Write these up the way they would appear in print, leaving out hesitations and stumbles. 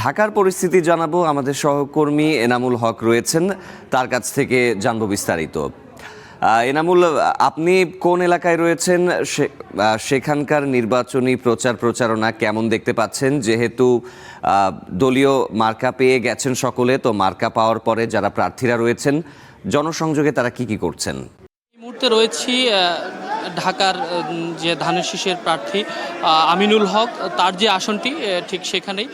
ঢাকার পরিস্থিতি জানাবো, আমাদের সহকর্মী এনামুল হক রয়েছেন, তার কাছ থেকে জানবো বিস্তারিত। এনামুল, আপনি কোন এলাকায় রয়েছেন? সেখানকার নির্বাচনী প্রচারণা কেমন দেখতে পাচ্ছেন? যেহেতু দলীয় মার্কা পেয়ে গেছেন সকলে, তো মার্কা পাওয়ার পরে যারা প্রার্থীরা রয়েছেন জনসংযোগে তারা কি করছেন? এই মুহূর্তে রয়েছি ঢাকার যে ধানের শীষের প্রার্থী আমিনুল হক, তার যে আসনটি ঠিক সেখানেই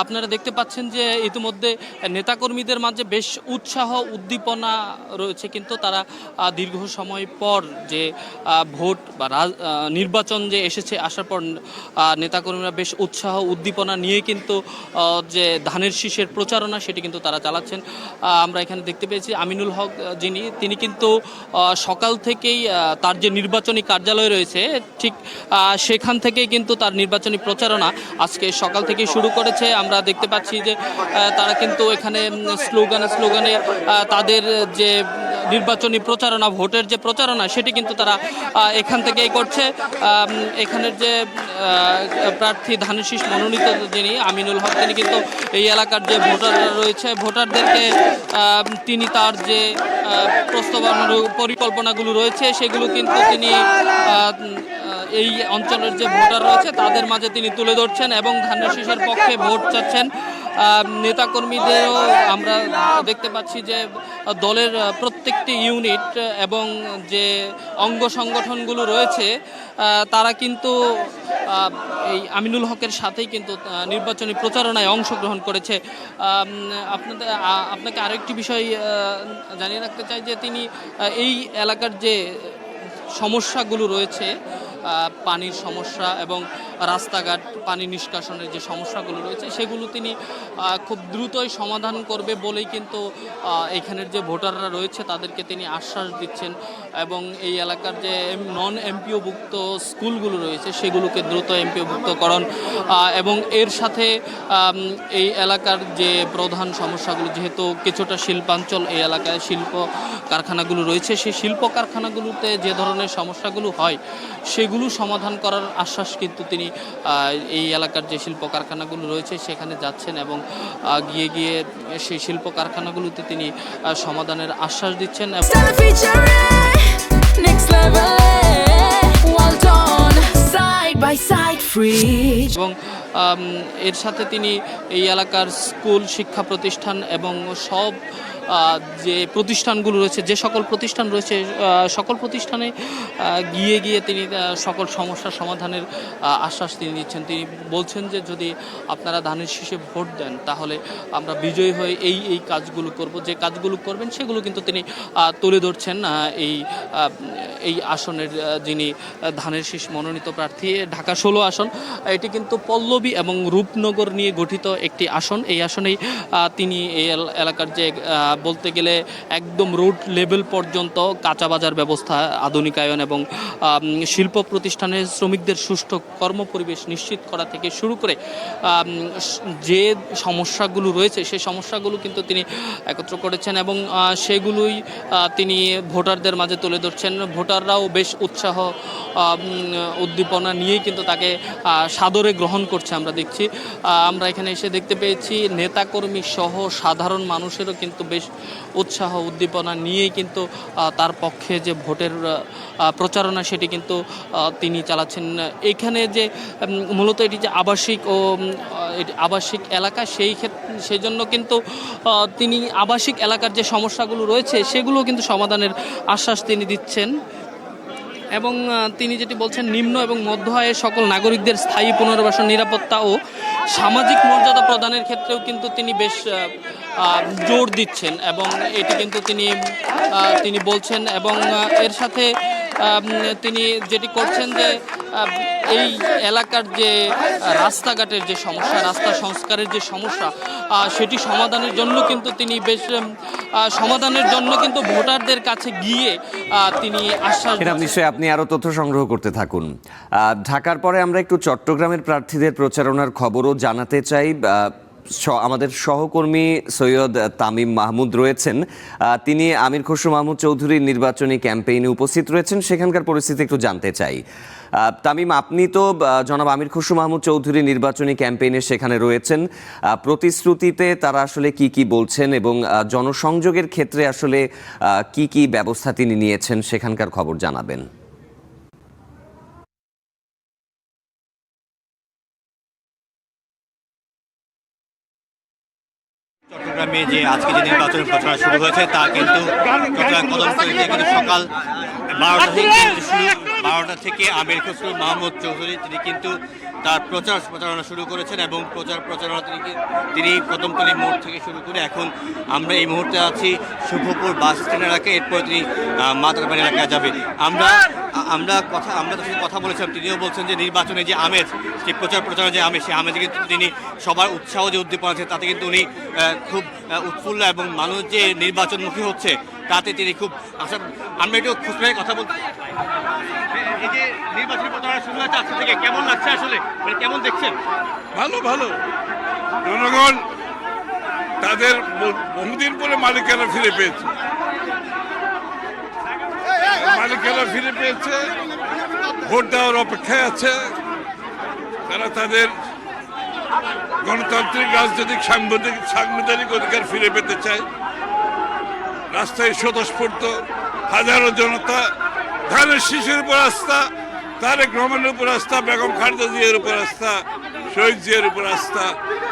আপনারা দেখতে পাচ্ছেন যে ইতিমধ্যে নেতাকর্মীদের মাঝে বেশ উৎসাহ উদ্দীপনা রয়েছে, কিন্তু তারা দীর্ঘ সময় পর যে ভোট বা নির্বাচন যে আসার পর নেতাকর্মীরা বেশ উৎসাহ উদ্দীপনা নিয়ে কিন্তু যে ধানের শীষের প্রচারণা সেটি কিন্তু তারা চালাচ্ছেন। আমরা এখানে দেখতে পেয়েছি আমিনুল হক তিনি কিন্তু সকাল থেকেই তার যে নির্বাচনী কার্যালয় রয়েছে ঠিক সেখান থেকেই কিন্তু তার নির্বাচনী প্রচারণা আজকে সকাল থেকেই শুরু করেছে। আমরা দেখতে পাচ্ছি যে তারা কিন্তু এখানে স্লোগানে তাদের যে নির্বাচনী প্রচারণা, ভোটের যে প্রচারণা সেটি কিন্তু তারা এখান থেকেই করছে। এখানের যে প্রার্থী ধানের শীষ মনোনীত যিনি আমিনুল হক, তিনি কিন্তু এই এলাকার যে ভোটাররা রয়েছে ভোটারদেরকে তিনি তার যে পরিকল্পনাগুলো রয়েছে সেগুলো কিন্তু তিনি এই অঞ্চলের যে ভোটার রয়েছে তাদের মাঝে তিনি তুলে ধরছেন এবং ধানের শীষের পক্ষে ভোট চাচ্ছেন। নেতাকর্মীদেরও আমরা দেখতে পাচ্ছি যে দলের প্রত্যেকটি ইউনিট এবং যে অঙ্গ সংগঠনগুলো রয়েছে তারা কিন্তু এই আমিনুল হকের সাথেই কিন্তু নির্বাচনী প্রচারণায় অংশগ্রহণ করেছে। আপনাকে আরেকটি বিষয় জানিয়ে রাখতে চাই যে তিনি এই এলাকার যে সমস্যাগুলো রয়েছে, পানির সমস্যা এবং রাস্তাঘাট পানি নিষ্কাশনের যে সমস্যাগুলো রয়েছে সেগুলো তিনি খুব দ্রুতই সমাধান করবে বলেই কিন্তু এখানের যে ভোটাররা রয়েছে তাদেরকে তিনি আশ্বাস দিচ্ছেন এবং এই এলাকার যে নন এমপিওভুক্ত স্কুলগুলো রয়েছে সেগুলোকে দ্রুত এমপিওভুক্তকরণ এবং এর সাথে এই এলাকার যে প্রধান সমস্যাগুলো, যেহেতু কিছুটা শিল্পাঞ্চল এই এলাকায় শিল্প কারখানাগুলো রয়েছে, সেই শিল্প কারখানাগুলোতে যে ধরনের সমস্যাগুলো হয় সেগুলো সমাধান করার আশ্বাস কিন্তু তিনি এই এলাকার যে শিল্প কারখানাগুলো রয়েছে সেখানে যাচ্ছেন এবং গিয়ে সেই শিল্প কারখানাগুলোতে তিনি সমাধানের আশ্বাস দিচ্ছেন। এবং এর সাথে তিনি এই এলাকার স্কুল, শিক্ষা প্রতিষ্ঠান এবং সব যে প্রতিষ্ঠানগুলো রয়েছে, যে সকল প্রতিষ্ঠান রয়েছে সকল প্রতিষ্ঠানে গিয়ে তিনি সকল সমস্যার সমাধানের আশ্বাস তিনি দিচ্ছেন। তিনি বলছেন যে যদি আপনারা ধানের শীষে ভোট দেন তাহলে আমরা বিজয়ী হয়ে এই কাজগুলো করব, যে কাজগুলো করবেন সেগুলো কিন্তু তিনি তুলে ধরছেন। এই আসনের যিনি ধানের শীষ মনোনীত প্রার্থী, ঢাকা 16 আসন, এটি কিন্তু পল্লবী এবং রূপনগর নিয়ে গঠিত একটি আসন। এই আসনেই তিনি এই এলাকার যে বলতে গেলে একদম রোড লেভেল পর্যন্ত কাঁচা বাজার ব্যবস্থা আধুনিকায়ন এবং শিল্প প্রতিষ্ঠানের শ্রমিকদের সুষ্ঠু কর্মপরিবেশ নিশ্চিত করা থেকে শুরু করে যে সমস্যাগুলো রয়েছে সেই সমস্যাগুলো কিন্তু তিনি একত্র করেছেন এবং সেগুলোই তিনি ভোটারদের মাঝে তুলে ধরছেন। ভোটাররাও বেশ উৎসাহ উদ্দীপনা নিয়েই কিন্তু তাকে সাদরে গ্রহণ করছে। আমরা দেখছি, আমরা এখানে এসে দেখতে পেয়েছি নেতাকর্মী সহ সাধারণ মানুষেরও কিন্তু বেশ উৎসাহ উদ্দীপনা নিয়েই কিন্তু তার পক্ষে যে ভোটের প্রচারণা সেটি কিন্তু তিনি চালাচ্ছেন। এখানে যে মূলত এটি যে আবাসিক এলাকা, সেই জন্য কিন্তু তিনি আবাসিক এলাকার যে সমস্যাগুলো রয়েছে সেগুলো কিন্তু সমাধানের আশ্বাস তিনি দিচ্ছেন এবং তিনি যেটি বলছেন নিম্ন এবং মধ্য আয়ের সকল নাগরিকদের স্থায়ী পুনর্বাসন, নিরাপত্তা ও সামাজিক মর্যাদা প্রদানের ক্ষেত্রেও কিন্তু তিনি বেশ জোর দিচ্ছেন এবং এটি কিন্তু তিনি বলছেন এবং এর সাথে তিনি যেটি করছেন যে এই এলাকার যে রাস্তাঘাটের যে সমস্যা, রাস্তা সংস্কারের যে সমস্যা সেটি সমাধানের জন্য কিন্তু তিনি ভোটারদের কাছে গিয়ে তিনি আশ্বাস দিচ্ছেন। নিশ্চয়ই আপনি আরো তথ্য সংগ্রহ করতে থাকুন। ঢাকার পরে আমরা একটু চট্টগ্রামের প্রার্থীদের প্রচারণার খবরও জানাতে চাই। আমাদের সহকর্মী সৈয়দ তামিম মাহমুদ রয়েছেন। তিনি আমির খসরু মাহমুদ চৌধুরীর নির্বাচনী ক্যাম্পেইনে উপস্থিত রয়েছেন, সেখানকার পরিস্থিতি একটু জানতে চাই। তামিম, আপনি তো জনাব আমির খসরু মাহমুদ চৌধুরী নির্বাচনী ক্যাম্পেইনে সেখানে রয়েছেন। প্রতিশ্রুতিতে তারা আসলে কি কি বলছেন এবং জনসংযোগের ক্ষেত্রে আসলে কি কি ব্যবস্থা তিনি নিয়েছেন সেখানকার খবর জানাবেন। চট্টগ্রামে যে আজকে যে নির্বাচনী প্রচার শুরু হয়েছে তা কিন্তু চট্টগ্রাম কদমতলীতে কিন্তু সকাল 12টা থেকে আমির খসরু মাহমুদ চৌধুরী তিনি কিন্তু তার প্রচারণা শুরু করেছেন এবং প্রচারণা তিনি কদমতলী মোড় থেকে শুরু করে এখন আমরা এই মুহূর্তে আছি শুভপুর বাস স্ট্যান্ড এলাকায়, এরপরে তিনি মাতারবাড়ি এলাকায় যাবে। আমরা তার সাথে কথা বলেছিলাম, তিনিও বলছেন যে নির্বাচনে যে আমেজ, যে প্রচারণা যে আমেজ, সেই আমেজে কিন্তু তিনি সবার উৎসাহ যে উদ্দীপনা আছে তাতে কিন্তু উনি খুব উৎফুল্ল এবং মানুষ যে নির্বাচনমুখী হচ্ছে তাতে তিনি খুব আশা। আমরা একটু খুশি কথা বলতে, এই যে নির্বাচনী প্রচারণা শুরু হয়েছে আজকে থেকে, কেমন লাগছে আসলে, মানে কেমন দেখছেন? ভালো জনগণ তাদের বহুদিন পরে মালিকানা ফিরে পেয়েছে, ভোট দেওয়ার অপেক্ষায় আছে। তারা তাদের গণতান্ত্রিক রাজনৈতিক সাংবিধানিক অধিকার ফিরে পেতে চায়। রাস্তায় স্বতঃস্ফূর্ত হাজারো জনতা, ধানের শিশুর উপর আস্থা, তারেক রহমানের উপর আস্থা, বেগম খালেদা জিয়ার উপর আস্থা, শহীদ জিয়ার উপর আস্থা।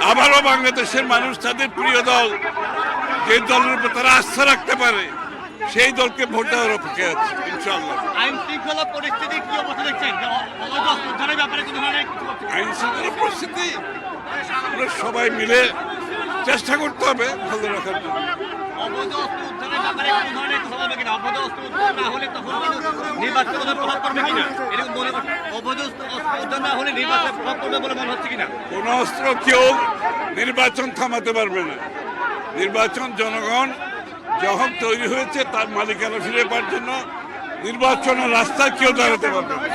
আবারও বাংলাদেশের মানুষ তাদের প্রিয় দল, যে দলের উপর তারা আস্থা রাখতে পারে, সেই দলকে ভোট দেওয়ার অপেক্ষায় আছে ইনশাআল্লাহ। আইন শৃঙ্খলা পরিস্থিতি কি অবস্থা দেখছেন? আইন শৃঙ্খলা পরিস্থিতি আমরা সবাই মিলে চেষ্টা করতে হবে ভালো রাখার জন্য। অবৈধ অস্ত্র উদ্ধারের ব্যাপারে কোনো ধরনের কথা বলবে কিনা? অবৈধ অস্ত্র উদ্ধার না হলে তখন নির্বাচনে কোনো প্রভাব পড়বে কিনা? এরকম মনে করছে অবৈধ অস্ত্র উদ্ধার না হলে নির্বাচনে প্রভাব পড়বে বলে মনে হচ্ছে কিনা? কোন অস্ত্র কেউ নির্বাচন থামাতে পারবে না। নির্বাচন জনগণ যখন তৈরি হয়েছে তার মালিকানা ফিরে পাওয়ার জন্য নির্বাচনের রাস্তায় কেউ দাঁড়াতে পারবে না।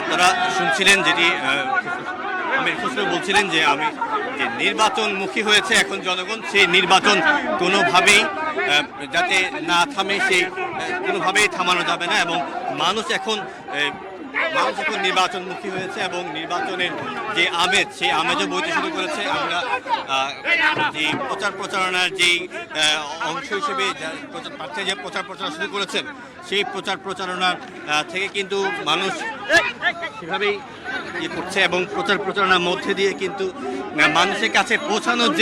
আপনারা শুনছিলেন যেটি আমির খসরু বলছিলেন যে যে নির্বাচনমুখী হয়েছে এখন জনগণ, সেই নির্বাচন কোনোভাবেই যাতে না থামে, সেই কোনোভাবেই থামানো যাবে না এবং মানুষ এখন নির্বাচনমুখী হয়েছে এবং নির্বাচনের যে আমেজ, সেই আমেজও বইতে শুরু করেছে। আমরা যে প্রচারণার যেই অংশ হিসেবে প্রার্থী যে প্রচারণা শুরু করেছেন, সেই প্রচারণার থেকে কিন্তু মানুষ সেভাবেই ইয়ে করছে এবং প্রচারণার মধ্যে দিয়ে কিন্তু মানুষের কাছে পৌঁছানোর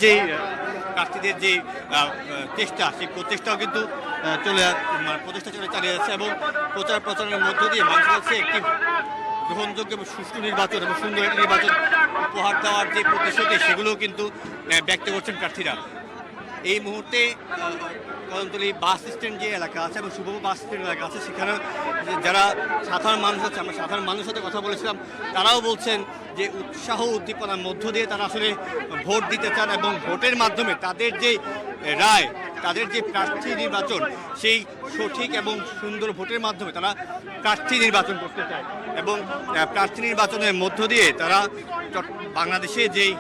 যে প্রার্থীদের যে চেষ্টা, সেই প্রচেষ্টাও কিন্তু চালিয়ে যাচ্ছে এবং প্রচারণার মধ্য দিয়ে মানুষের কাছে একটি গ্রহণযোগ্য এবং সুষ্ঠু নির্বাচন এবং সুন্দর একটি নির্বাচন উপহার দেওয়ার যে প্রতিশ্রুতি, সেগুলোও কিন্তু ব্যক্ত করছেন প্রার্থীরা। এই মুহূর্তে কদমতলী বাস স্ট্যান্ড যে এলাকা আছে এবং শুভ বাস স্ট্যান্ড এলাকা আছে, সেখানে যারা সাধারণ মানুষ আছে, আমরা সাধারণ মানুষের সাথে কথা বলেছিলাম, তারাও বলছেন যে উৎসাহ উদ্দীপনার মধ্য দিয়ে তারা আসলে ভোট দিতে চান এবং ভোটের মাধ্যমে তাদের যে রায়, তাদের যে প্রার্থী নির্বাচন, সেই সঠিক এবং সুন্দর ভোটের মাধ্যমে তারা প্রার্থী নির্বাচন করতে চায় এবং প্রার্থী নির্বাচনের মধ্য দিয়ে তারা বাংলাদেশে যেই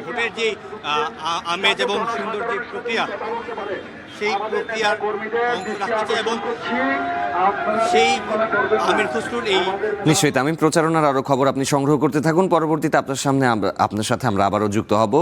ভোটের যে আমেজ এবং সুন্দর যে প্রক্রিয়া, সেই প্রক্রিয়ার অংশ রাখতে চায় এবং সেই আমির খসরুর এই নিশ্চয়ই তামিম, প্রচারণার আরো খবর আপনি সংগ্রহ করতে থাকুন। পরবর্তীতে আপনার সাথে আমরা আবারও যুক্ত হব।